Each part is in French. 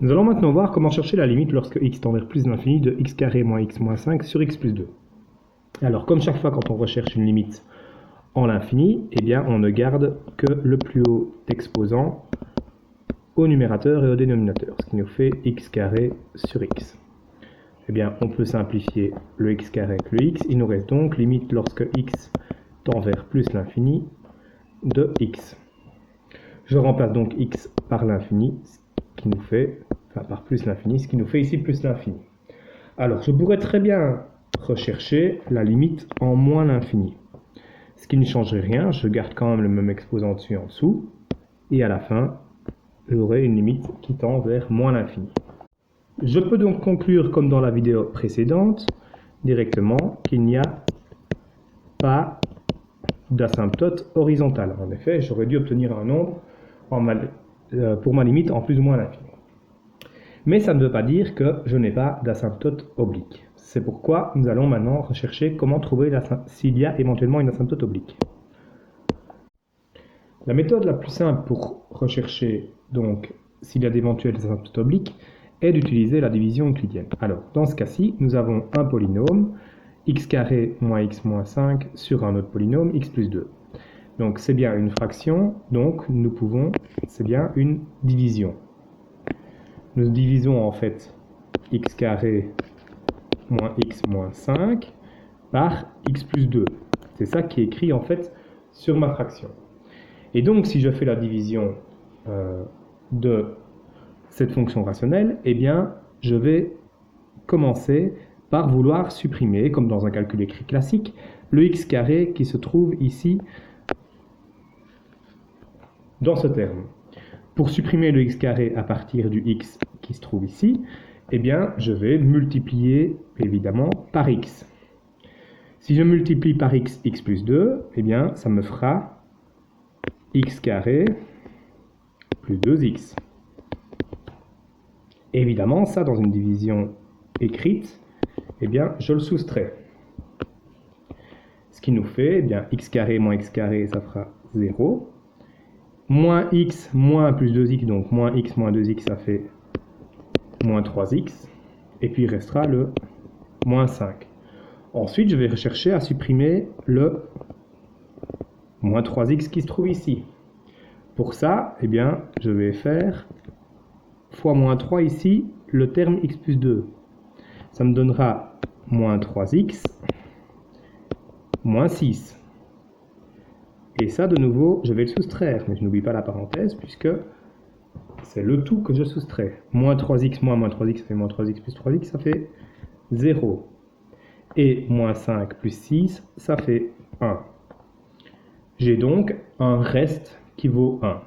Nous allons maintenant voir comment chercher la limite lorsque x tend vers plus l'infini de x carré moins x moins 5 sur x plus 2. Alors, comme chaque fois quand on recherche une limite en l'infini, eh bien, on ne garde que le plus haut exposant au numérateur et au dénominateur, ce qui nous fait x carré sur x. Eh bien, on peut simplifier le x carré avec le x. Il nous reste donc limite lorsque x tend vers plus l'infini de x. Je remplace donc x par l'infini, ce qui nous fait, par plus l'infini, ce qui nous fait ici plus l'infini. Alors, je pourrais très bien rechercher la limite en moins l'infini. Ce qui ne changerait rien, je garde quand même le même exposant dessus en dessous, et à la fin, j'aurai une limite qui tend vers moins l'infini. Je peux donc conclure, comme dans la vidéo précédente, directement qu'il n'y a pas d'asymptote horizontale. En effet, j'aurais dû obtenir un nombre pour ma limite en plus ou moins l'infini. Mais ça ne veut pas dire que je n'ai pas d'asymptote oblique. C'est pourquoi nous allons maintenant rechercher comment trouver s'il y a éventuellement une asymptote oblique. La méthode la plus simple pour rechercher donc s'il y a d'éventuelles asymptotes obliques est d'utiliser la division euclidienne. Alors, dans ce cas-ci, nous avons un polynôme, x carré moins x moins 5 sur un autre polynôme, x plus 2. Donc, c'est bien une fraction, donc c'est bien une division. Nous divisons en fait x carré moins x moins 5 par x plus 2. C'est ça qui est écrit en fait sur ma fraction. Et donc, si je fais la division de cette fonction rationnelle, eh bien, je vais commencer par vouloir supprimer, comme dans un calcul écrit classique, le x carré qui se trouve ici dans ce terme. Pour supprimer le x carré à partir du x qui se trouve ici, eh bien, je vais multiplier évidemment par x. Si je multiplie par x, x plus 2, eh bien, ça me fera x carré plus 2x. Évidemment, ça, dans une division écrite, eh bien, je le soustrais. Ce qui nous fait, eh bien, x carré moins x carré, ça fera 0. Moins x moins plus 2x, donc moins x moins 2x, ça fait moins 3x. Et puis, il restera le moins 5. Ensuite, je vais rechercher à supprimer le moins 3x qui se trouve ici. Pour ça, eh bien, je vais faire fois moins 3 ici, le terme x plus 2. Ça me donnera moins 3x moins 6. Et ça, de nouveau, je vais le soustraire. Mais je n'oublie pas la parenthèse, puisque c'est le tout que je soustrais. Moins 3x moins 3x, ça fait moins 3x plus 3x, ça fait 0. Et moins 5 plus 6, ça fait 1. J'ai donc un reste qui vaut 1.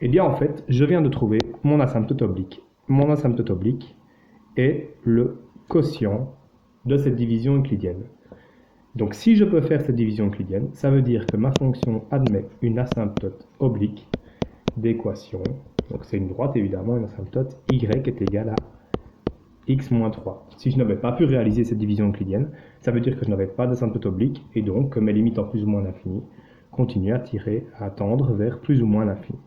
Eh bien, en fait, je viens de trouver mon asymptote oblique. Mon asymptote oblique est le quotient de cette division euclidienne. Donc, si je peux faire cette division euclidienne, ça veut dire que ma fonction admet une asymptote oblique d'équation. Donc, c'est une droite, évidemment, une asymptote y est égale à x moins 3. Si je n'avais pas pu réaliser cette division euclidienne, ça veut dire que je n'avais pas d'asymptote oblique et donc que mes limites en plus ou moins l'infini continuent à tendre vers plus ou moins l'infini.